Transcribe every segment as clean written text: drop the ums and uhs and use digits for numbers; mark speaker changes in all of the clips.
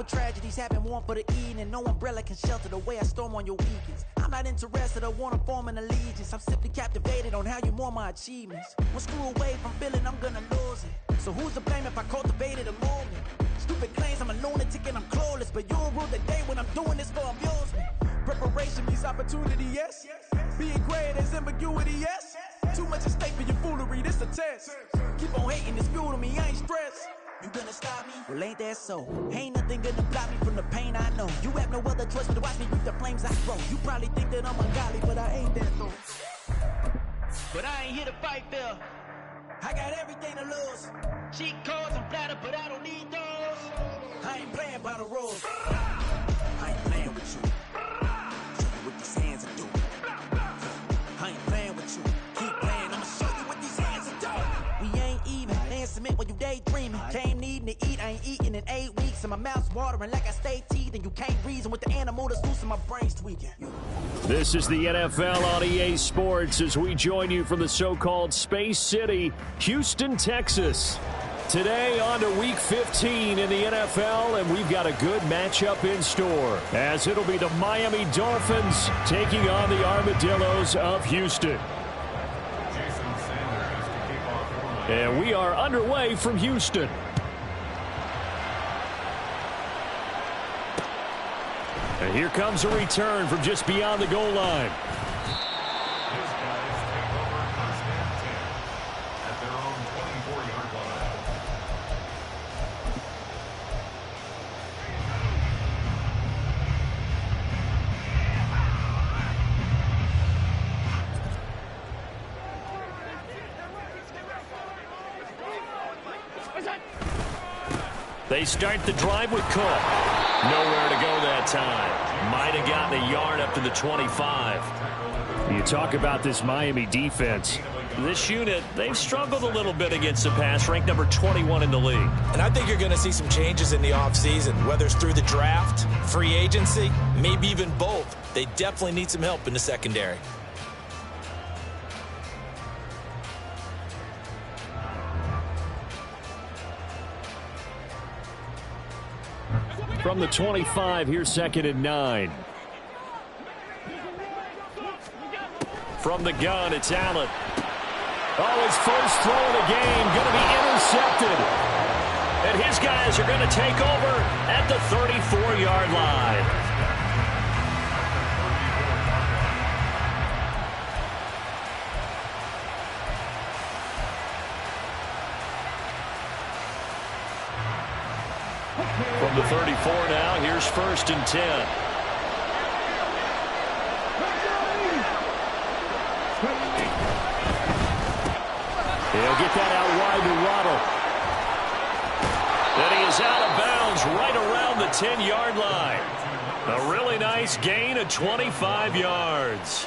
Speaker 1: for tragedies happen, one for the evening. No umbrella can shelter the way I storm on your weekends. I'm not interested or want to form an allegiance. I'm simply captivated on how you more my achievements. One screw away from feeling I'm gonna lose it. So who's to blame if I cultivated a movement? Stupid claims I'm a lunatic and I'm clueless, but you'll rule the day when I'm doing this for amusement. Preparation means opportunity, yes. Being great is ambiguity, yes. Too much at stake for your foolery, this a test. Keep on hating, it's fuel to me, I ain't stressed. You gonna stop me? Well, ain't that so? Ain't nothing gonna block me from the pain I know. You have no other choice but to watch me reap the flames I grow. You probably think that I'm ungodly, but I ain't that though. But I ain't here to fight fair. I got everything to lose. Cheat codes and flatter, but I don't need those. I ain't playing by the rules. I ain't playing with you. Show you what these hands are doing. I ain't playing with you. Keep playing, I'ma show you what these hands are doing. We ain't even. Laying cement while you daydreaming. Came needing to eat, I ain't eating in 8 weeks. And my mouth's watering like I stay teeth. And you can't reason with the animal that's loose and my brain's tweaking.
Speaker 2: This is the NFL on EA Sports as we join you from the so-called Space City, Houston, Texas. Today on to Week 15 in the NFL, and we've got a good matchup in store, as it'll be the Miami Dolphins taking on the Armadillos of Houston. And we are underway from Houston. And here comes a return from just beyond the goal line. They start the drive with Cook. Nowhere to go that time. Might have gotten a yard up to the 25. You talk about this Miami defense. This unit, they've struggled a little bit against the pass, ranked number 21 in the league.
Speaker 3: And I think you're going to see some changes in the offseason, whether it's through the draft, free agency, maybe even both. They definitely need some help in the secondary.
Speaker 2: From the 25, here's 2nd and 9. From the gun, it's Allen. Oh, his first throw of the game going to be intercepted. And his guys are going to take over at the 34-yard line. From the 34 now, here's 1st and 10. He'll get that out wide to Waddle. Then he is out of bounds right around the 10-yard line. A really nice gain of 25 yards.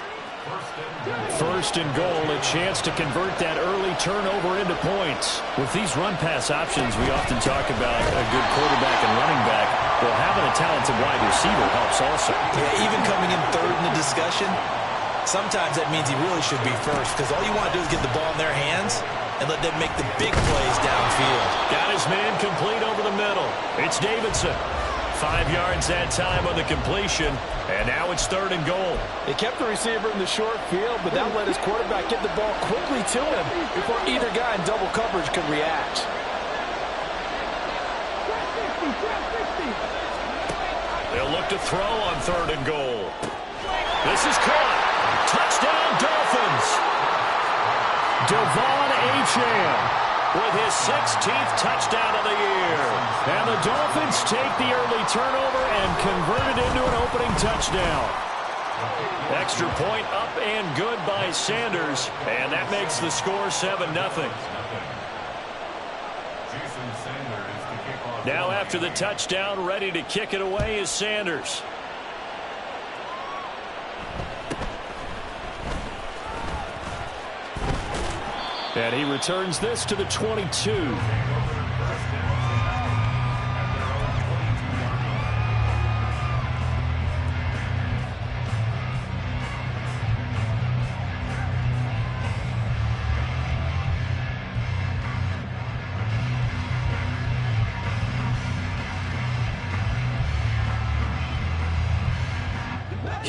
Speaker 2: 1st and goal, a chance to convert that early turnover into points. With these run-pass options, we often talk about a good quarterback and running back. Well, having a talented wide receiver helps also.
Speaker 3: Yeah, even coming in 3rd in the discussion, sometimes that means he really should be first, because all you want to do is get the ball in their hands and let them make the big plays downfield.
Speaker 2: Got his man complete over the middle. It's Davidson. 5 yards that time on the completion, and now it's 3rd and goal.
Speaker 4: They kept the receiver in the short field, but that let his quarterback get the ball quickly to him before either guy in double coverage could react.
Speaker 2: They'll look to throw on 3rd and goal. This is caught. Touchdown, Dolphins. Devon Achane with his 16th touchdown of the year. And the Dolphins take the early turnover and convert it into an opening touchdown. Extra point up and good by Sanders, and that makes the score 7-0. Now after the touchdown, ready to kick it away is Sanders. And he returns this to the 22.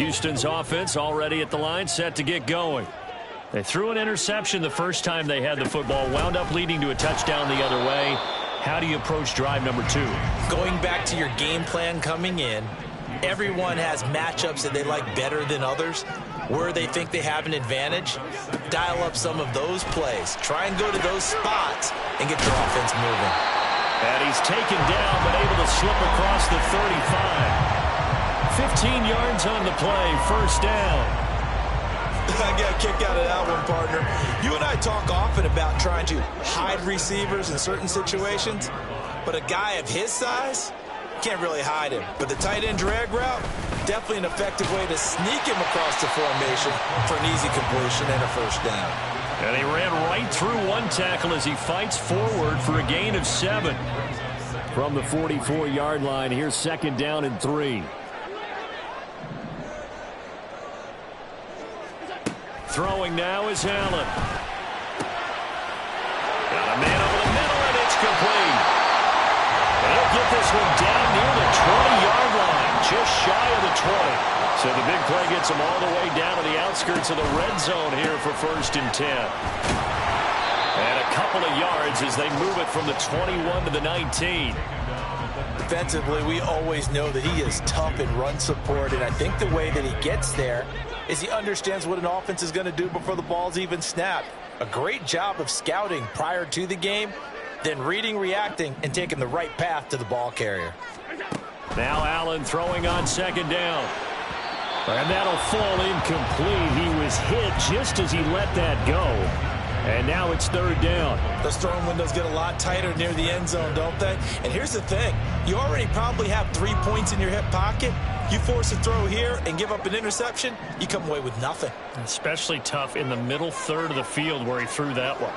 Speaker 2: Houston's offense already at the line, set to get going. They threw an interception the first time they had the football, wound up leading to a touchdown the other way. How do you approach drive number 2?
Speaker 3: Going back to your game plan coming in, everyone has matchups that they like better than others. Where they think they have an advantage, dial up some of those plays. Try and go to those spots and get your offense moving.
Speaker 2: And he's taken down, but able to slip across the 35. 15 yards on the play, first down.
Speaker 3: I got a kick out of that one, partner. You and I talk often about trying to hide receivers in certain situations, but a guy of his size can't really hide him. But the tight end drag route, definitely an effective way to sneak him across the formation for an easy completion and a first down.
Speaker 2: And he ran right through one tackle as he fights forward for a gain of 7. From the 44-yard line, here's second down and 3. Throwing now is Allen. Got a man over the middle, and it's complete. They'll get this one down near the 20-yard line, just shy of the 20. So the big play gets them all the way down to the outskirts of the red zone here for first and 10. And a couple of yards as they move it from the 21 to the 19.
Speaker 3: Defensively, we always know that he is tough in run support, and I think the way that he gets there is he understands what an offense is going to do before the ball's even snapped. A great job of scouting prior to the game, then reading, reacting, and taking the right path to the ball carrier.
Speaker 2: Now Allen throwing on second down. And that'll fall incomplete. He was hit just as he let that go. And now it's third down.
Speaker 3: Those throwing windows get a lot tighter near the end zone, don't they? And here's the thing. You already probably have 3 points in your hip pocket. You force a throw here and give up an interception, you come away with nothing.
Speaker 2: Especially tough in the middle third of the field where he threw that one.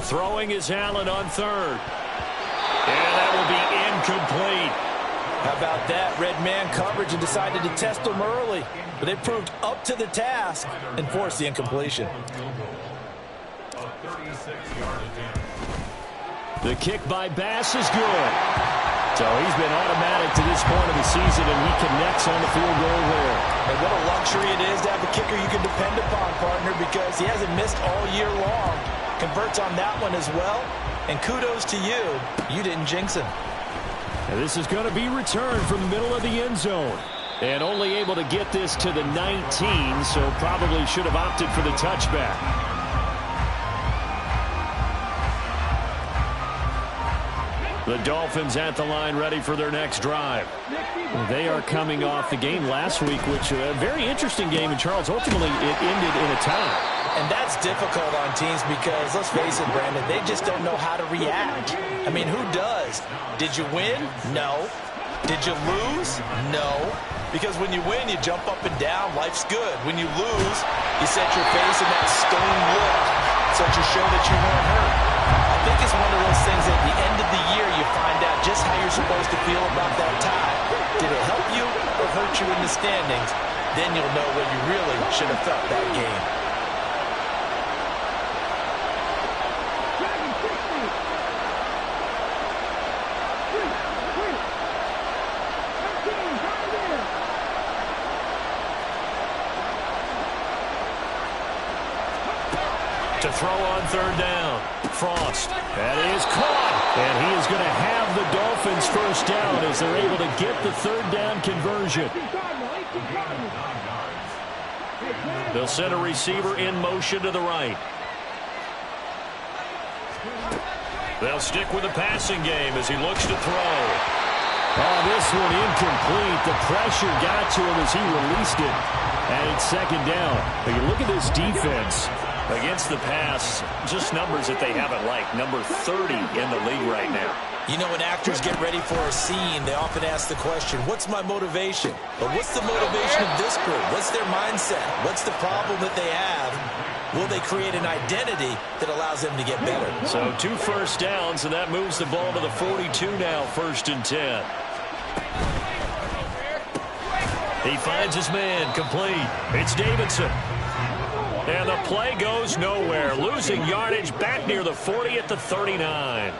Speaker 2: Throwing is Allen on third. And that will be incomplete.
Speaker 3: How about that? Red man coverage and decided to test them early. But they proved up to the task and forced the incompletion.
Speaker 2: The kick by Bass is good. So he's been automatic to this point of the season, and he connects on the field goal there.
Speaker 3: And what a luxury it is to have a kicker you can depend upon, partner, because he hasn't missed all year long. Converts on that one as well. And kudos to you. You didn't jinx him.
Speaker 2: And this is going to be returned from the middle of the end zone. And only able to get this to the 19, so probably should have opted for the touchback. The Dolphins at the line, ready for their next drive. They are coming off the game last week, which a very interesting game in Charles. Ultimately, it ended in a tie.
Speaker 3: And that's difficult on teams because, let's face it, Brandon, they just don't know how to react. I mean, who does? Did you win? No. Did you lose? No. Because when you win, you jump up and down. Life's good. When you lose, you set your face in that stone look so to show that you weren't hurt. I think it's one of those things at the end of the year you find out just how you're supposed to feel about that tie. Did it help you or hurt you in the standings? Then you'll know what you really should have felt that game.
Speaker 2: To throw on third down. Frost. That is caught. And he is going to have the Dolphins first down as they're able to get the third down conversion. They'll send a receiver in motion to the right. They'll stick with the passing game as he looks to throw. Oh, this one incomplete. The pressure got to him as he released it. And it's second down. But you look at this defense. Against the pass, just numbers that they haven't liked. Number 30 in the league right now.
Speaker 3: You know, when actors get ready for a scene, they often ask the question, what's my motivation? But what's the motivation of this group? What's their mindset? What's the problem that they have? Will they create an identity that allows them to get better?
Speaker 2: So 2 first downs, and that moves the ball to the 42 now, first and 10. He finds his man, complete. It's Davidson. And the play goes nowhere. Losing yardage back near the 40 at the 39.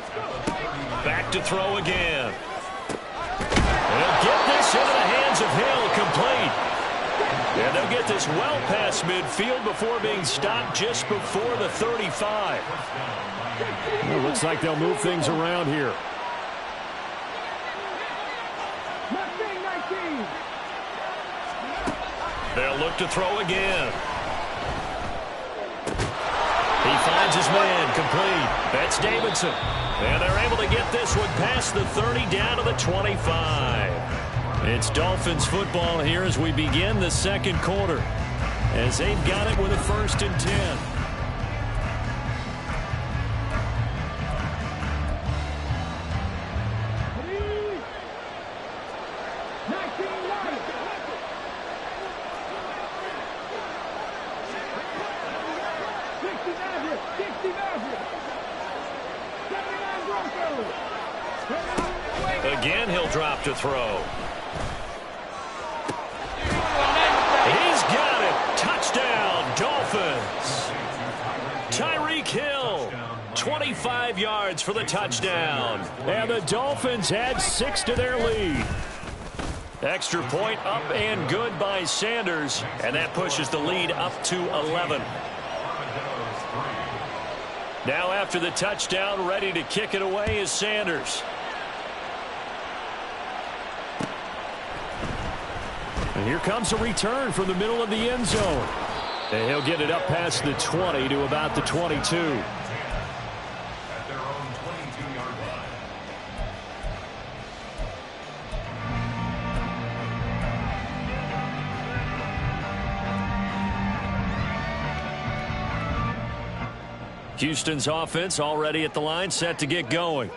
Speaker 2: Back to throw again. He'll get this This into the hands of Hill, complete. And they'll get this well past midfield before being stopped just before the 35.
Speaker 5: It looks like they'll move things around here.
Speaker 2: They'll look to throw again. He finds his man, complete. That's Davidson. And they're able to get this one past the 30 down to the 25. It's Dolphins football here as we begin the second quarter, as they've got it with a 1st and 10. Again, he'll drop to throw. He's got it. Touchdown, Dolphins. Tyreek Hill, 25 yards for the touchdown.
Speaker 5: And the Dolphins add 6 to their lead.
Speaker 2: Extra point up and good by Sanders, and that pushes the lead up to 11. Now after the touchdown, ready to kick it away is Sanders.
Speaker 5: And here comes a return from the middle of the end zone. And he'll get it up past the 20 to about the 22.
Speaker 2: Houston's offense already at the line, set to get going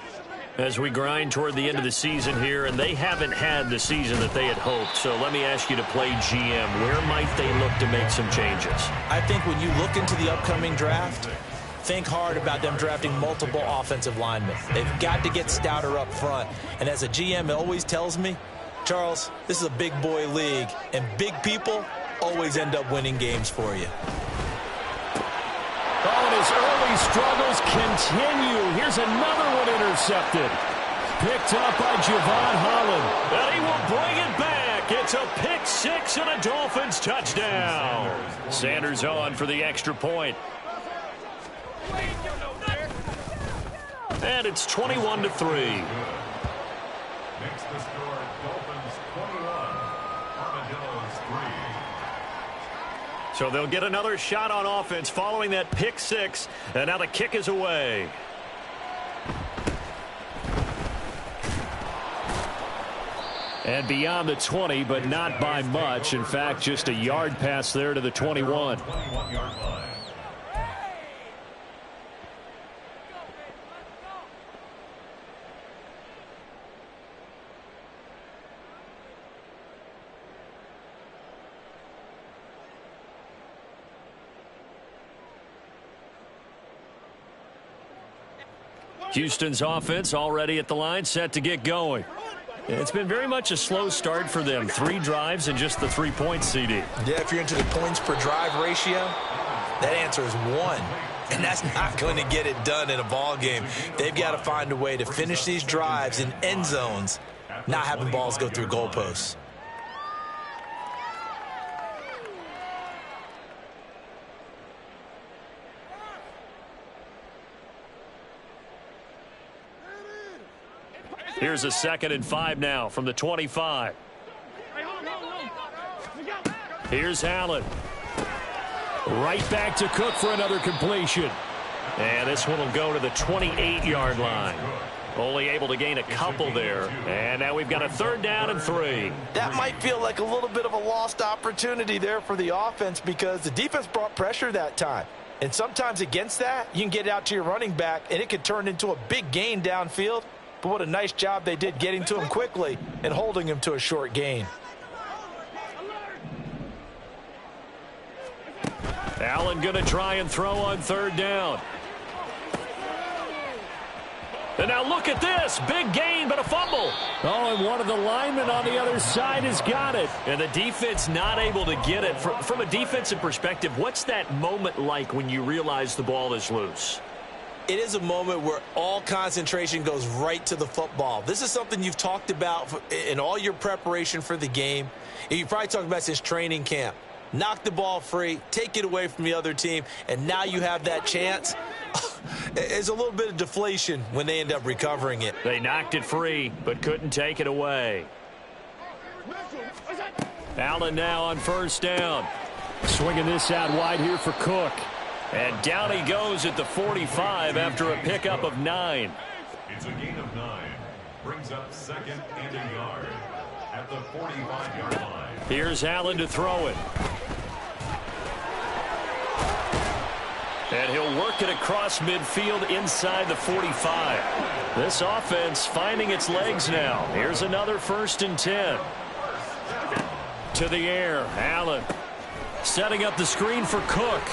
Speaker 2: as we grind toward the end of the season here, and they haven't had the season that they had hoped. So let me ask you to play GM. Where might they look to make some changes?
Speaker 3: I think when you look into the upcoming draft, think hard about them drafting multiple offensive linemen. They've got to get stouter up front. And as a GM, it always tells me, Charles, this is a big boy league, and big people always end up winning games for you.
Speaker 5: Oh, and his early struggles continue. Here's another one intercepted. Picked up by Javon Holland.
Speaker 2: And he will bring it back. It's a pick six and a Dolphins touchdown. Sanders on for the extra point. And it's 21-3.
Speaker 6: Makes the score Dolphins 21, Armadillos 3.
Speaker 2: So they'll get another shot on offense following that pick six. And now the kick is away.
Speaker 5: And beyond the 20, but not by much. In fact, just a yard pass there to the 21.
Speaker 6: 21-yard line.
Speaker 2: Houston's offense already at the line, set to get going. It's been very much a slow start for them. 3 drives and just the 3 points, CD.
Speaker 3: Yeah, if you're into the points per drive ratio, that answer is 1. And that's not going to get it done in a ball game. They've got to find a way to finish these drives in end zones, not having balls go through goalposts.
Speaker 2: Here's a 2nd and 5 now from the 25. Here's Allen.
Speaker 5: Right back to Cook for another completion.
Speaker 2: And this one will go to the 28-yard line. Only able to gain a couple there. And now we've got a 3rd down and 3.
Speaker 3: That might feel like a little bit of a lost opportunity there for the offense because the defense brought pressure that time. And sometimes against that, you can get out to your running back, and it could turn into a big gain downfield. But what a nice job they did getting to him quickly and holding him to a short gain.
Speaker 2: Allen going to try and throw on 3rd down. And now look at this. Big gain, but a fumble.
Speaker 5: Oh, and one of the linemen on the other side has got it.
Speaker 2: And the defense not able to get it. From a defensive perspective, what's that moment like when you realize the ball is loose?
Speaker 3: It is a moment where all concentration goes right to the football. This is something you've talked about in all your preparation for the game. And you probably talked about since training camp. Knock the ball free, take it away from the other team, and now you have that chance. It's a little bit of deflation when they end up recovering it.
Speaker 2: They knocked it free, but couldn't take it away. Allen now on first down. Swinging this out wide here for Cook. And down he goes at the 45 after a pickup of 9.
Speaker 6: It's a gain of 9. Brings up second and a yard at the 45-yard line.
Speaker 2: Here's Allen to throw it. And he'll work it across midfield inside the 45. This offense finding its legs now. Here's another 1st and 10. To the air, Allen setting up the screen for Cook.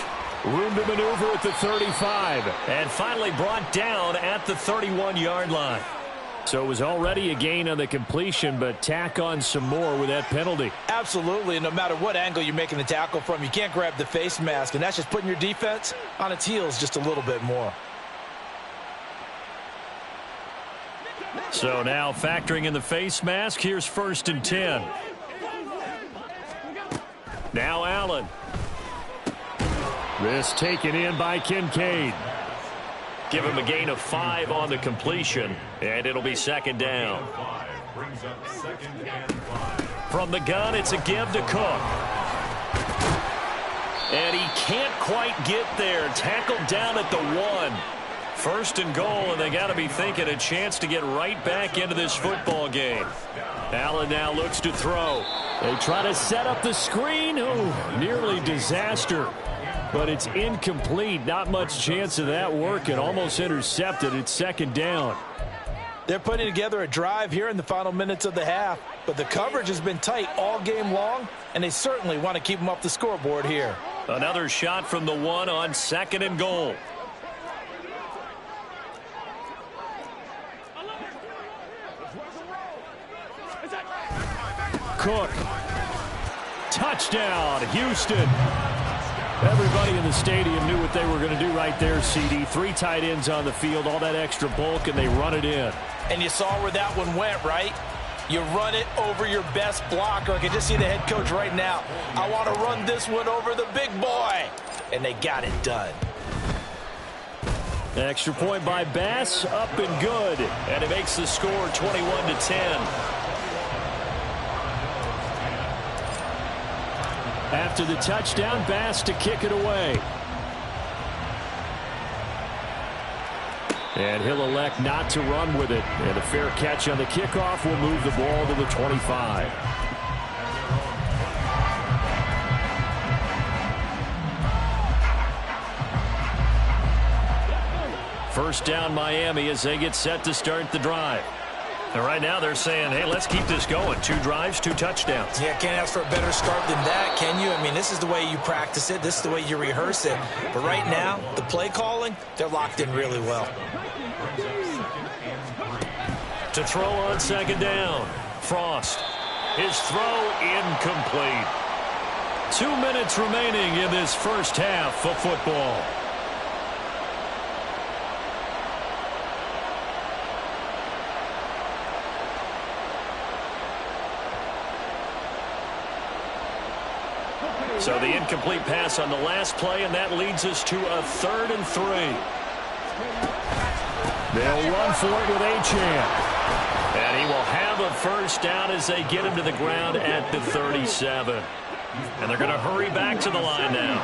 Speaker 2: Room to maneuver at the 35. And finally brought down at the 31-yard line. So it was already a gain on the completion, but tack on some more with that penalty.
Speaker 3: Absolutely, and no matter what angle you're making the tackle from, you can't grab the face mask, and that's just putting your defense on its heels just a little bit more.
Speaker 2: So now factoring in the face mask, here's 1st and 10. Now Allen. This taken in by Kincaid. Give him a gain of 5 on the completion, and it'll be 2nd down.
Speaker 6: Brings up 2nd and 5.
Speaker 2: From the gun, it's a give to Cook. And he can't quite get there. Tackled down at the 1. 1st and goal, and they got to be thinking a chance to get right back into this football game. Allen now looks to throw. They try to set up the screen. Ooh, nearly disaster. But it's incomplete. Not much chance of that working. Almost intercepted. It's 2nd down.
Speaker 3: They're putting together a drive here in the final minutes of the half. But the coverage has been tight all game long, and they certainly want to keep them up the scoreboard here.
Speaker 2: Another shot from the 1 on 2nd and goal. Cook. Touchdown, Houston. Everybody in the stadium knew what they were going to do right there, CD. 3 tight ends on the field, all that extra bulk, and they run it in.
Speaker 3: And you saw where that one went, right? You run it over your best blocker. I can just see the head coach right now. I want to run this one over the big boy. And they got it done.
Speaker 2: Extra point by Bass, up and good. And it makes the score 21-10. After the touchdown, Bass to kick it away. And he'll elect not to run with it. And a fair catch on the kickoff will move the ball to the 25. First down, Miami, as they get set to start the drive. And right now they're saying, hey, let's keep this going. 2 drives, 2 touchdowns.
Speaker 3: Yeah, can't ask for a better start than that, can you? I mean, this is the way you practice it. This is the way you rehearse it. But right now, the play calling, they're locked in really well.
Speaker 2: To throw on 2nd down, Frost. His throw incomplete. 2 minutes remaining in this first half of football. So the incomplete pass on the last play, and that leads us to a 3rd and 3. They'll run for it with Achane. And he will have a first down as they get him to the ground at the 37. And they're going to hurry back to the line now.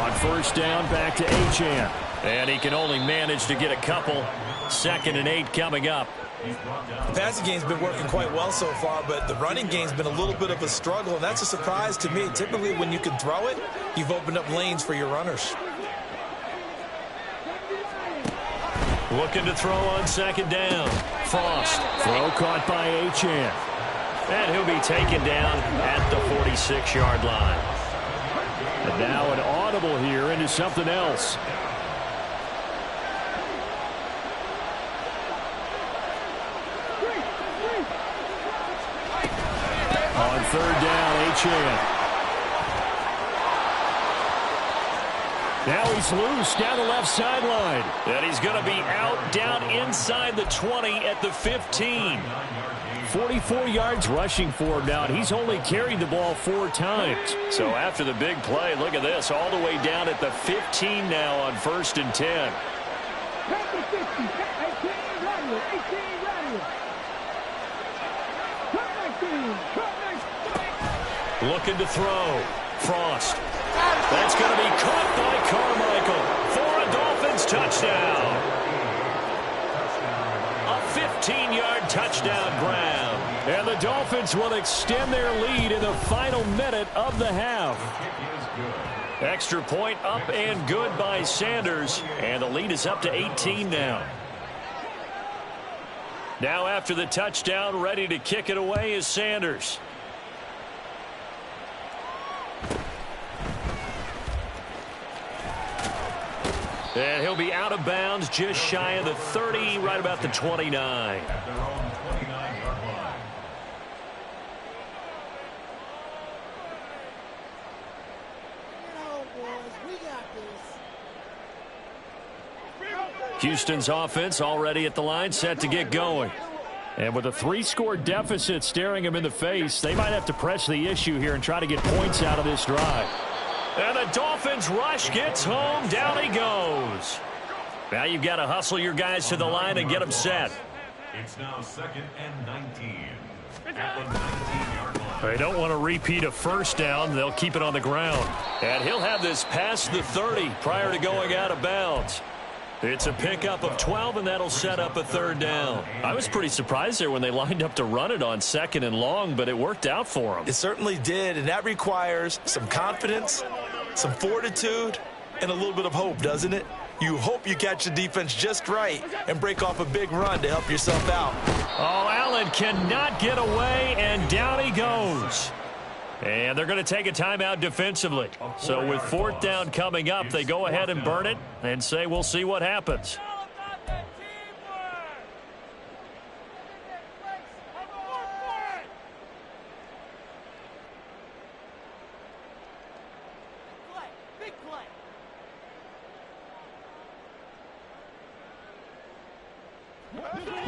Speaker 2: On first down, back to Achane. And he can only manage to get a couple. 2nd and 8 coming up.
Speaker 3: The passing game's been working quite well so far, but the running game's been a little bit of a struggle, and that's a surprise to me. Typically, when you can throw it, you've opened up lanes for your runners.
Speaker 2: Looking to throw on 2nd down. Frost. Throw caught by Achane. And he'll be taken down at the 46-yard line. And now an audible here into something else. On 3rd down, Achane.
Speaker 5: Now he's loose down the left sideline. And he's going to be out down inside the 20 at the 15. 44 yards rushing for him now. He's only carried the ball 4 times. So after the big play, look at this, all the way down at the 15 now on 1st and 10. Looking to throw. Frost. That's going to be caught by Carmichael for a Dolphins touchdown. A 15-yard touchdown grab. And the Dolphins will extend their lead in the final minute of the half. Extra point up and good by Sanders. And the lead is up to 18 now. Now after the touchdown, ready to kick it away is Sanders. And he'll be out of bounds just shy of the 30, right about the 29.
Speaker 6: At their own 29-yard line.
Speaker 5: Houston's offense already at the line, set to get going. And with a 3-score deficit staring them in the face, they might have to press the issue here and try to get points out of this drive. And the Dolphins rush gets home. Down he goes. Now you've got to hustle your guys to the line and get them set.
Speaker 6: It's now 2nd and 19. At the 19-yard line.
Speaker 5: They don't want to repeat a first down. They'll keep it on the ground. And he'll have this past the 30 prior to going out of bounds. It's a pickup of 12, and that'll set up a 3rd down. I was pretty surprised there when they lined up to run it on 2nd and long, but it worked out for them.
Speaker 3: It certainly did, and that requires some confidence, some fortitude, and a little bit of hope, doesn't it? You hope you catch the defense just right and break off a big run to help yourself out.
Speaker 5: Oh, Allen cannot get away, and down he goes. And they're going to take a timeout defensively. So with 4th down coming up, they go ahead and burn it and say we'll see what happens.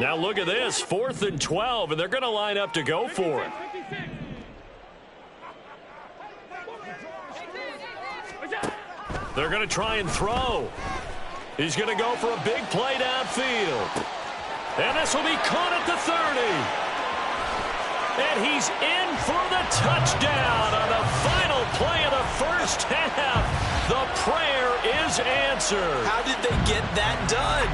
Speaker 5: Now look at this, 4th and 12, and they're going to line up to go for it. They're going to try and throw. He's going to go for a big play downfield. And this will be caught at the 30. And he's in for the touchdown on the final play of the first half. The prayer is answered.
Speaker 3: How did they get that done?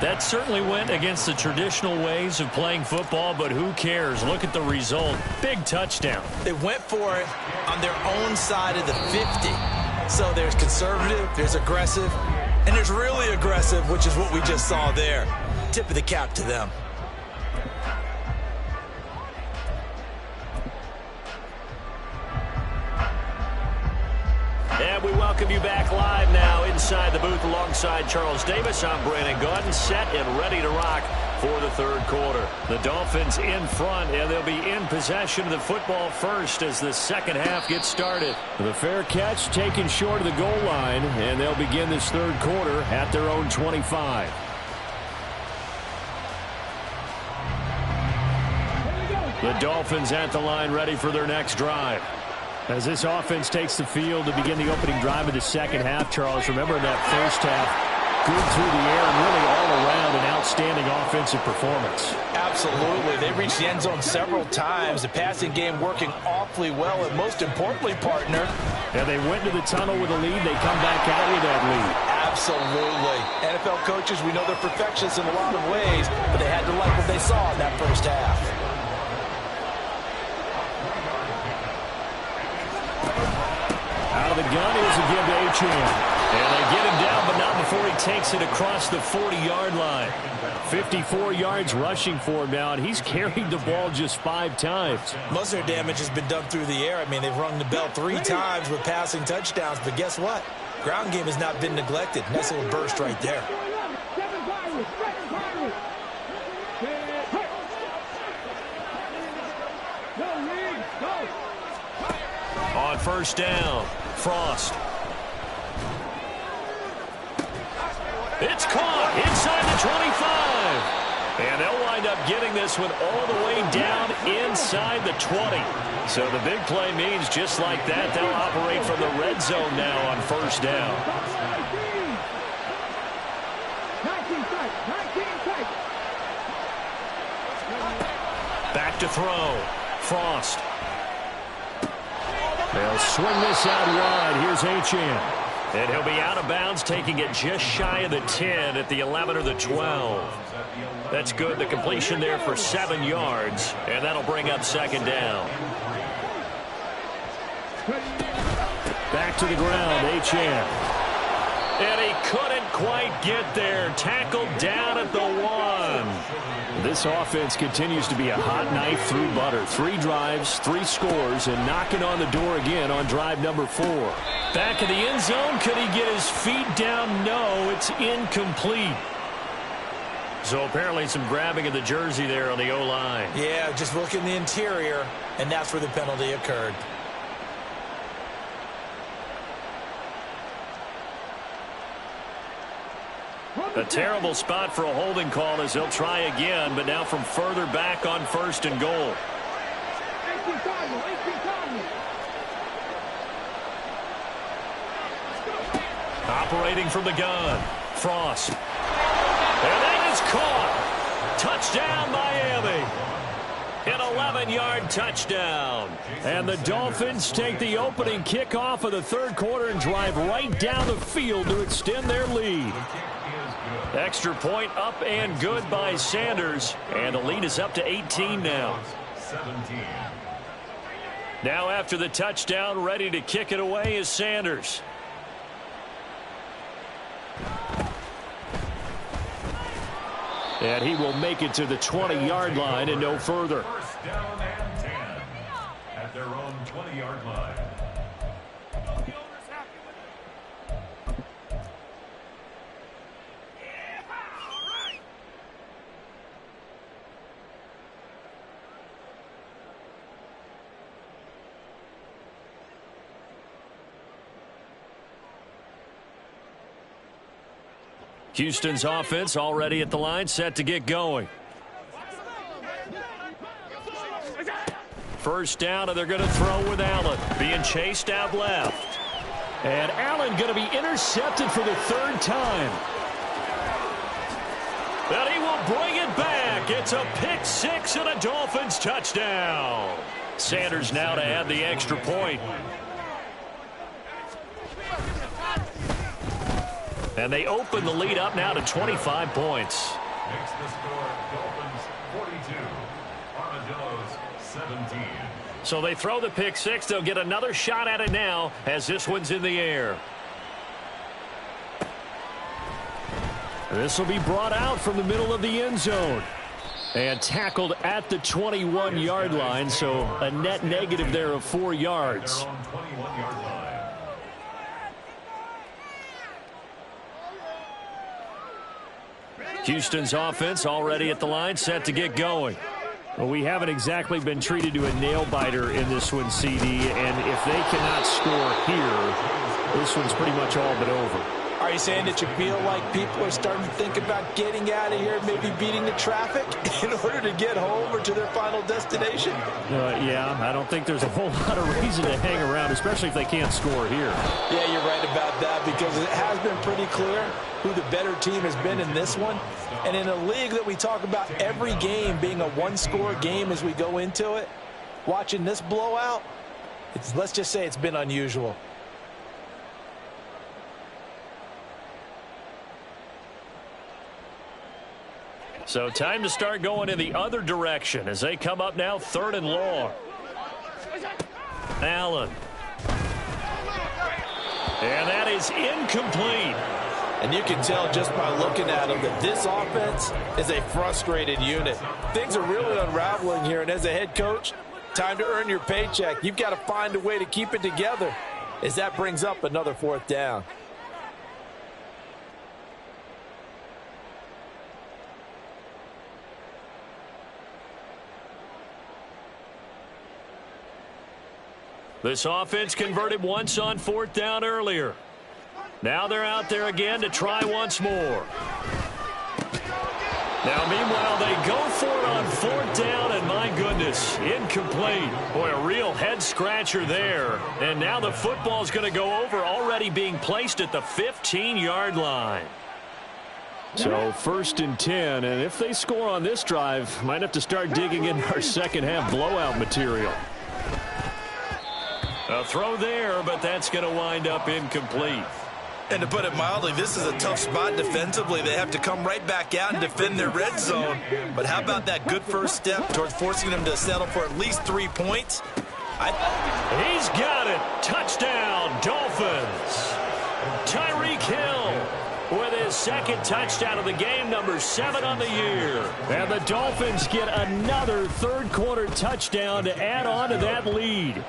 Speaker 5: That certainly went against the traditional ways of playing football, but who cares? Look at the result. Big touchdown.
Speaker 3: They went for it on their own side of the 50. So there's conservative, there's aggressive, and there's really aggressive, which is what we just saw there. Tip of the cap to them.
Speaker 5: And we welcome you back live now inside the booth alongside Charles Davis. I'm Brandon Gaudin, set and ready to rock for the 3rd quarter. The Dolphins in front, and they'll be in possession of the football first as the 2nd half gets started. The fair catch taken short of the goal line, and they'll begin this 3rd quarter at their own 25. The Dolphins at the line ready for their next drive. As this offense takes the field to begin the opening drive of the 2nd half, Charles, remember in that first half, good through the air and really all around an outstanding offensive performance.
Speaker 3: Absolutely. They reached the end zone several times. The passing game working awfully well, and most importantly, partner.
Speaker 5: And they went to the tunnel with a lead. They come back out with that lead.
Speaker 3: Absolutely. NFL coaches, we know they're perfectionists in a lot of ways, but they had to like what they saw in that first half.
Speaker 5: Out of the gun, here's a give to Achane. And they get him down, but not before he takes it across the 40-yard line. 54 yards rushing for him now, and he's carried the ball just 5 times.
Speaker 3: Most of their damage has been done through the air. I mean, they've rung the bell 3 times with passing touchdowns, but guess what? Ground game has not been neglected. Nice little burst right there.
Speaker 5: On first down, Frost. It's caught inside the 25. And they'll wind up getting this one all the way down inside the 20. So the big play means just like that, they'll operate from the red zone now on first down. Back to throw. Frost. They'll swing this out wide. Here's Achane. And he'll be out of bounds, taking it just shy of the 10 at the 11 or the 12. That's good. The completion there for 7 yards, and that'll bring up second down. Back to the ground, Achane. And he couldn't quite get there. Tackled down at the 1. This offense continues to be a hot knife through butter. 3 drives, 3 scores, and knocking on the door again on drive number 4. Back in the end zone. Could he get his feet down? No, it's incomplete. So apparently some grabbing of the jersey there on the O-line.
Speaker 3: Yeah, just look in the interior, and that's where the penalty occurred.
Speaker 5: A terrible spot for a holding call as they'll try again, but now from further back on first and goal. Operating from the gun, Frost. And that is caught. Touchdown, Miami. An 11-yard touchdown. And the Dolphins take the opening kickoff of the third quarter and drive right down the field to extend their lead. Extra point up and good by Sanders. And the lead is up to 18 now.
Speaker 6: 17.
Speaker 5: Now after the touchdown, ready to kick it away is Sanders. And he will make it to the 20-yard line and no further.
Speaker 6: First down and 10 at their own 20-yard line.
Speaker 5: Houston's offense already at the line, set to get going. First down, and they're going to throw with Allen. Being chased out left. And Allen going to be intercepted for the 3rd time. And he will bring it back. It's a pick 6 and a Dolphins touchdown. Sanders now to add the extra point. And they open the lead up now to 25 points.
Speaker 6: Makes the score Dolphins 42, Armadillos 17.
Speaker 5: So they throw the pick 6. They'll get another shot at it now as this one's in the air. This will be brought out from the middle of the end zone. And tackled at the 21-yard line, so a net negative there of 4 yards.
Speaker 6: Their own 21-yard line.
Speaker 5: Houston's offense already at the line, set to get going. Well, we haven't exactly been treated to a nail-biter in this one, CD, and if they cannot score here, this one's pretty much all but over.
Speaker 3: Are you saying that you feel like people are starting to think about getting out of here, maybe beating the traffic in order to get home or to their final destination?
Speaker 5: Yeah, I don't think there's a whole lot of reason to hang around, especially if they can't score here.
Speaker 3: Yeah, you're right about that, because it has been pretty clear who the better team has been in this one. And in a league that we talk about every game being a one-score game as we go into it, watching this blowout, let's just say it's been unusual.
Speaker 5: So time to start going in the other direction as they come up now 3rd and long. Allen. And that is incomplete.
Speaker 3: And you can tell just by looking at them that this offense is a frustrated unit. Things are really unraveling here, and as a head coach, time to earn your paycheck. You've got to find a way to keep it together as that brings up another 4th down.
Speaker 5: This offense converted once on 4th down earlier. Now they're out there again to try once more. Now, meanwhile, they go for it on 4th down, and my goodness, incomplete. Boy, a real head-scratcher there. And now the football's going to go over, already being placed at the 15-yard line.
Speaker 2: So 1st and 10, and if they score on this drive, might have to start digging in our second-half blowout material.
Speaker 5: A throw there, but that's going to wind up incomplete.
Speaker 3: And to put it mildly, this is a tough spot defensively. They have to come right back out and defend their red zone. But how about that good first step towards forcing them to settle for at least 3 points?
Speaker 5: He's got it. Touchdown, Dolphins. Tyreek Hill with his 2nd touchdown of the game, number 7 on the year.
Speaker 2: And the Dolphins get another 3rd-quarter touchdown to add on to that lead.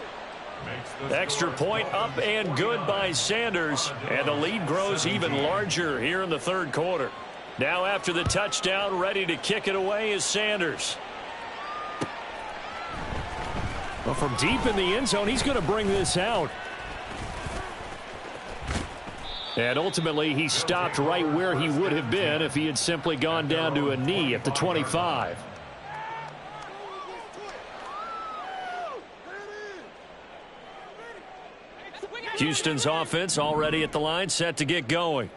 Speaker 5: Extra point up and good by Sanders, and the lead grows even larger here in the 3rd quarter. Now after the touchdown, ready to kick it away is Sanders.
Speaker 2: Well, from deep in the end zone, he's going to bring this out. And ultimately, he stopped right where he would have been if he had simply gone down to a knee at the 25.
Speaker 5: Houston's offense already at the line, set to get going.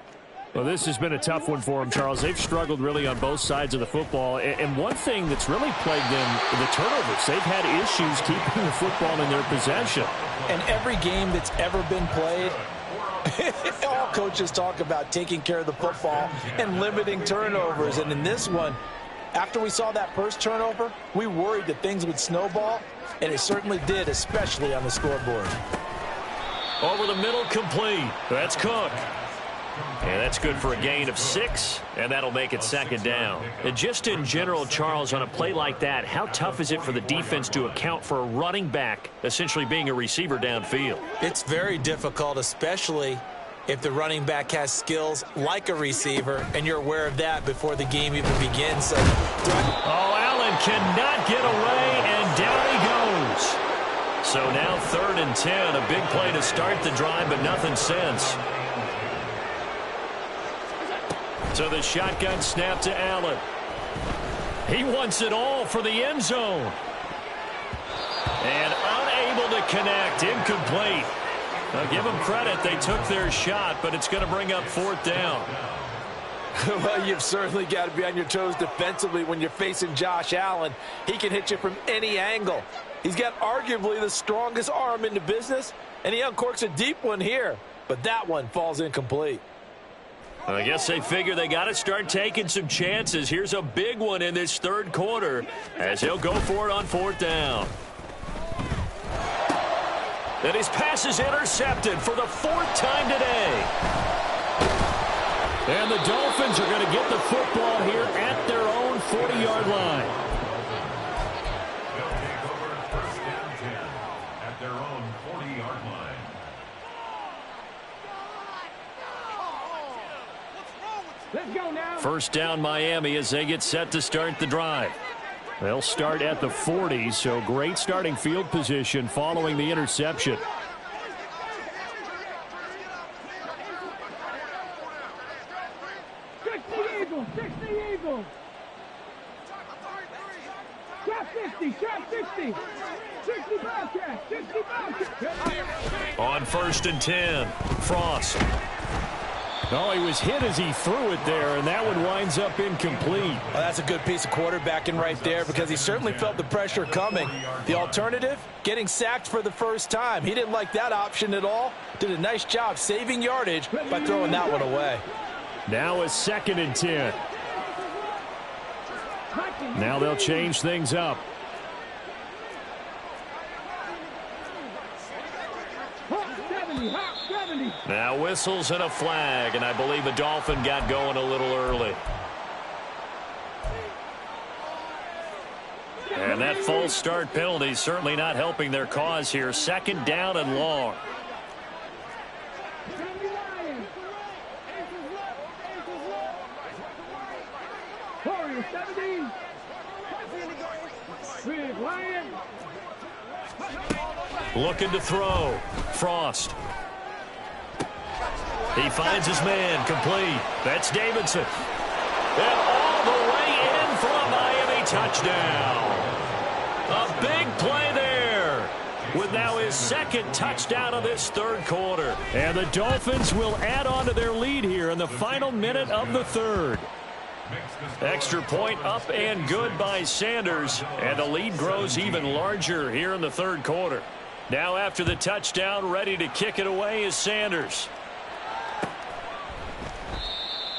Speaker 2: Well, this has been a tough one for them, Charles. They've struggled really on both sides of the football. And one thing that's really plagued them, the turnovers. They've had issues keeping the football in their possession.
Speaker 3: And every game that's ever been played, all coaches talk about taking care of the football and limiting turnovers. And in this one, after we saw that first turnover, we worried that things would snowball, and it certainly did, especially on the scoreboard.
Speaker 5: Over the middle, complete. That's Cook. And that's good for a gain of 6, and that'll make it 2nd down. And just in general, Charles, on a play like that, how tough is it for the defense to account for a running back essentially being a receiver downfield?
Speaker 3: It's very difficult, especially if the running back has skills like a receiver, and you're aware of that before the game even begins. So,
Speaker 5: Allen cannot get away, and down he goes. So now 3rd and 10, a big play to start the drive, but nothing since. So the shotgun snap to Allen. He wants it all for the end zone. And unable to connect, incomplete. Now give them credit, they took their shot, but it's going to bring up 4th down.
Speaker 4: Well, you've certainly got to be on your toes defensively when you're facing Josh Allen. He can hit you from any angle. He's got arguably the strongest arm in the business, and he uncorks a deep one here. But that one falls incomplete.
Speaker 5: I guess they figure they got to start taking some chances. Here's a big one in this 3rd quarter as he'll go for it on 4th down. And his pass is intercepted for the 4th time today.
Speaker 2: And the Dolphins are going to get the football here at their own 40-yard line.
Speaker 5: First down Miami as they get set to start the drive.
Speaker 2: They'll start at the 40, so great starting field position following the interception.
Speaker 5: On 1st and 10, Frost.
Speaker 2: Oh, he was hit as he threw it there, and that one winds up incomplete.
Speaker 3: Well, that's a good piece of quarterbacking right there because he certainly felt the pressure coming. The alternative, getting sacked for the first time. He didn't like that option at all. Did a nice job saving yardage by throwing that one away.
Speaker 2: Now a 2nd and 10. Now they'll change things up.
Speaker 5: Now whistles and a flag, and I believe a Dolphin got going a little early. And that false start penalty certainly not helping their cause here. 2nd down and long. Looking to throw. Frost. He finds his man, complete. That's Davidson. And all the way in for a Miami touchdown. A big play there, with now his second touchdown of this third quarter.
Speaker 2: And the Dolphins will add on to their lead here in the final minute of the third.
Speaker 5: Extra point up and good by Sanders, and the lead grows even larger here in the third quarter. Now after the touchdown, ready to kick it away is Sanders.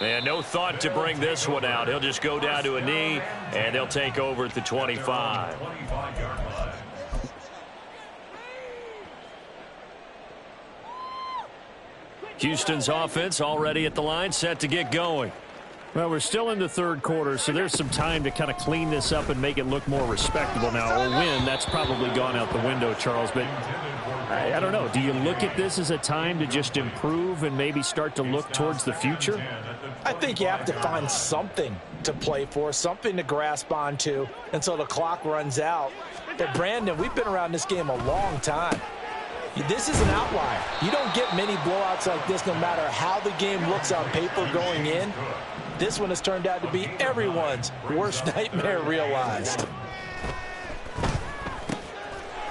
Speaker 5: And no thought to bring this one out. He'll just go down to a knee, and they'll take over at the 25. Houston's offense already at the line, set to get going.
Speaker 2: Well, we're still in the third quarter, so there's some time to kind of clean this up and make it look more respectable. Now, a win, that's probably gone out the window, Charles, but I don't know. Do you look at this as a time to just improve and maybe start to look towards the future?
Speaker 3: I think you have to find something to play for, something to grasp onto until the clock runs out. But, Brandon, we've been around this game a long time. This is an outlier. You don't get many blowouts like this no matter how the game looks on paper going in. This one has turned out to be everyone's worst nightmare realized.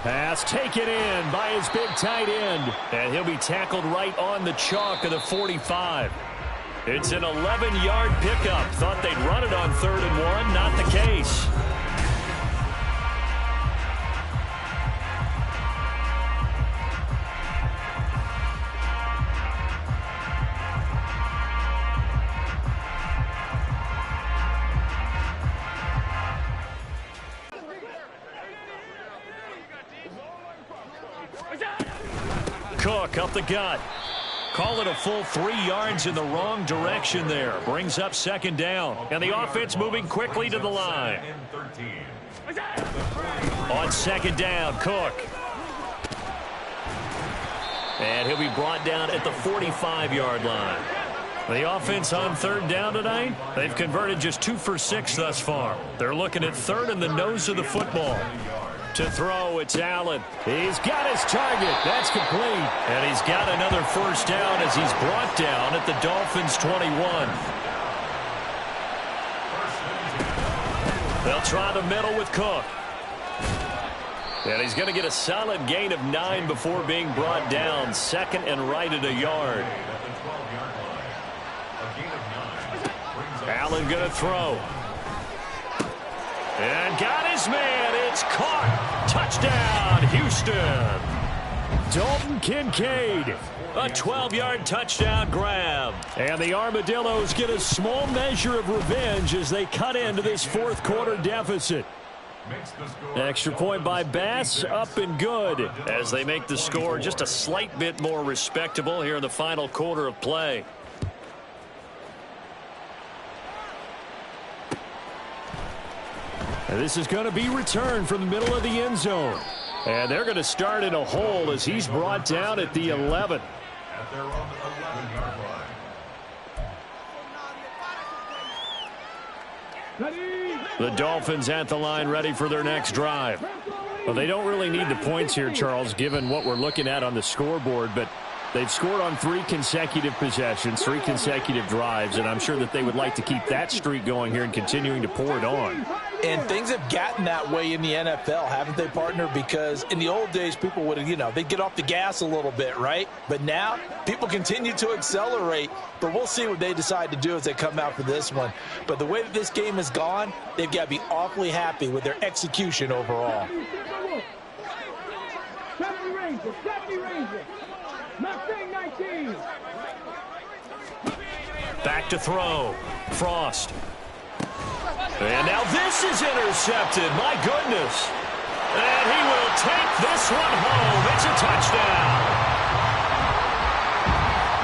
Speaker 2: Pass taken in by his big tight end.
Speaker 5: And he'll be tackled right on the chalk of the 45. It's an 11-yard pickup. Thought they'd run it on 3rd and 1. Not the case. Cook up the gut. Call it a full 3 yards in the wrong direction there. Brings up 2nd down. And the offense moving quickly to the line. On 2nd down, Cook. And he'll be brought down at the 45-yard line. The offense on 3rd down tonight, they've converted just 2 for 6 thus far. They're looking at 3rd and the nose of the football. To throw, it's Allen. He's got his target. That's complete. And he's got another 1st down as he's brought down at the Dolphins' 21. They'll try the middle with Cook. And he's going to get a solid gain of 9 before being brought down. 2nd and right at a yard. Allen going to throw. And got his man. It's caught. Touchdown, Houston.
Speaker 2: Dalton Kincaid.
Speaker 5: A 12-yard touchdown grab.
Speaker 2: And the Armadillos get a small measure of revenge as they cut into this 4th quarter deficit.
Speaker 5: Extra point by Bass, up and good. As they make the score just a slight bit more respectable here in the final quarter of play.
Speaker 2: And this is going to be returned from the middle of the end zone. And they're going to start in a hole as he's brought down at the 11.
Speaker 5: The Dolphins at the line, ready for their next drive.
Speaker 2: Well, they don't really need the points here, Charles, given what we're looking at on the scoreboard, but they've scored on 3 consecutive possessions, 3 consecutive drives, and I'm sure that they would like to keep that streak going here and continuing to pour it on.
Speaker 3: And things have gotten that way in the NFL, haven't they, partner? Because in the old days, people would, they'd get off the gas a little bit, right? But now, people continue to accelerate. But we'll see what they decide to do as they come out for this one. But the way that this game has gone, they've got to be awfully happy with their execution overall.
Speaker 5: Back to throw. Frost. And now this is intercepted. My goodness. And he will take this one home. It's a touchdown.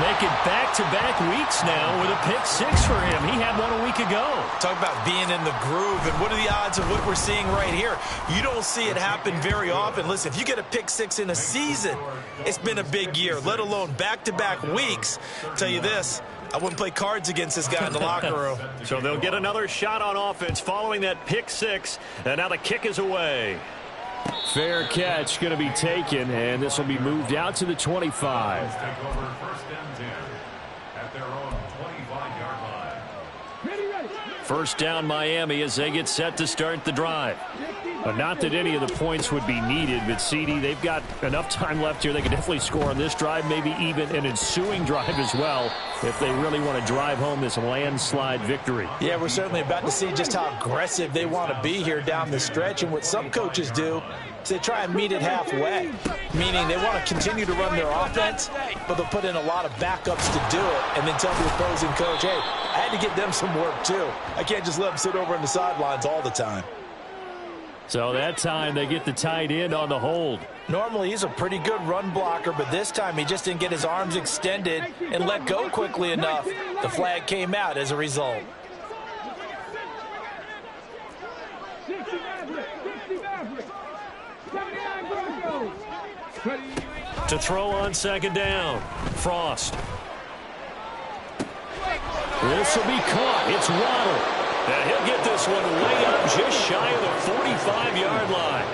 Speaker 5: Making back-to-back weeks now with a pick-6 for him. He had one a week ago.
Speaker 3: Talk about being in the groove, and what are the odds of what we're seeing right here? You don't see it happen very often. Listen, if you get a pick-6 in a season, it's been a big year, let alone back-to-back weeks. I'll tell you this, I wouldn't play cards against this guy in the locker room.
Speaker 5: So they'll get another shot on offense following that pick-6, and now the kick is away.
Speaker 2: Fair catch going to be taken, and this will be moved out to the 25.
Speaker 6: Take over first and 10 at their own 25-yard line.
Speaker 2: First down Miami as they get set to start the drive. But not that any of the points would be needed, but CD, they've got enough time left here. They can definitely score on this drive, maybe even an ensuing drive as well, if they really want to drive home this landslide victory.
Speaker 3: Yeah, we're certainly about to see just how aggressive they want to be here down the stretch. And what some coaches do is they try and meet it halfway, meaning they want to continue to run their offense, but they'll put in a lot of backups to do it and then tell the opposing coach, hey, I had to get them some work too. I can't just let them sit over on the sidelines all the time.
Speaker 2: So that time they get the tight end on the hold.
Speaker 3: Normally he's a pretty good run blocker, but this time he just didn't get his arms extended and let go quickly enough. The flag came out as a result.
Speaker 2: To throw on second down, Frost. This will be caught. It's Waddle. And he'll get this one way up just shy of the 45-yard line.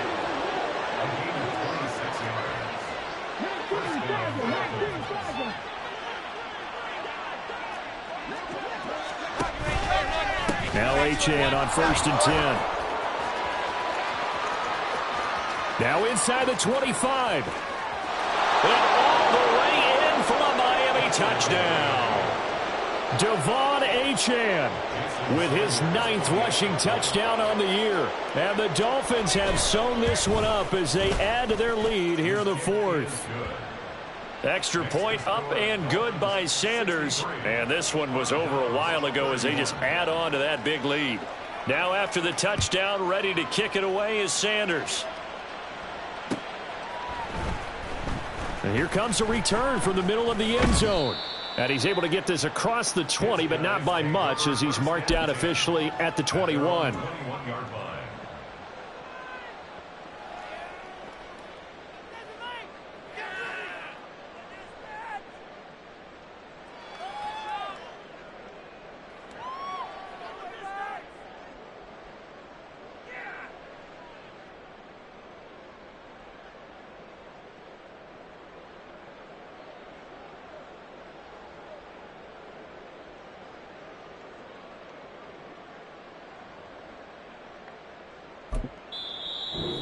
Speaker 2: Now Achane on first and 10. Now inside the 25. And all the way in for a Miami touchdown. Devon Achane with his 9th rushing touchdown on the year. And the Dolphins have sewn this one up as they add to their lead here in the 4th. Extra point up and good by Sanders. And this one was over a while ago as they just add on to that big lead. Now after the touchdown, ready to kick it away is Sanders. And here comes a return from the middle of the end zone. And he's able to get this across the 20, but not by much as he's marked out officially at the 21.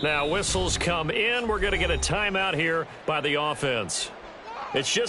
Speaker 2: Now whistles come in. We're going to get a timeout here by the offense. It's just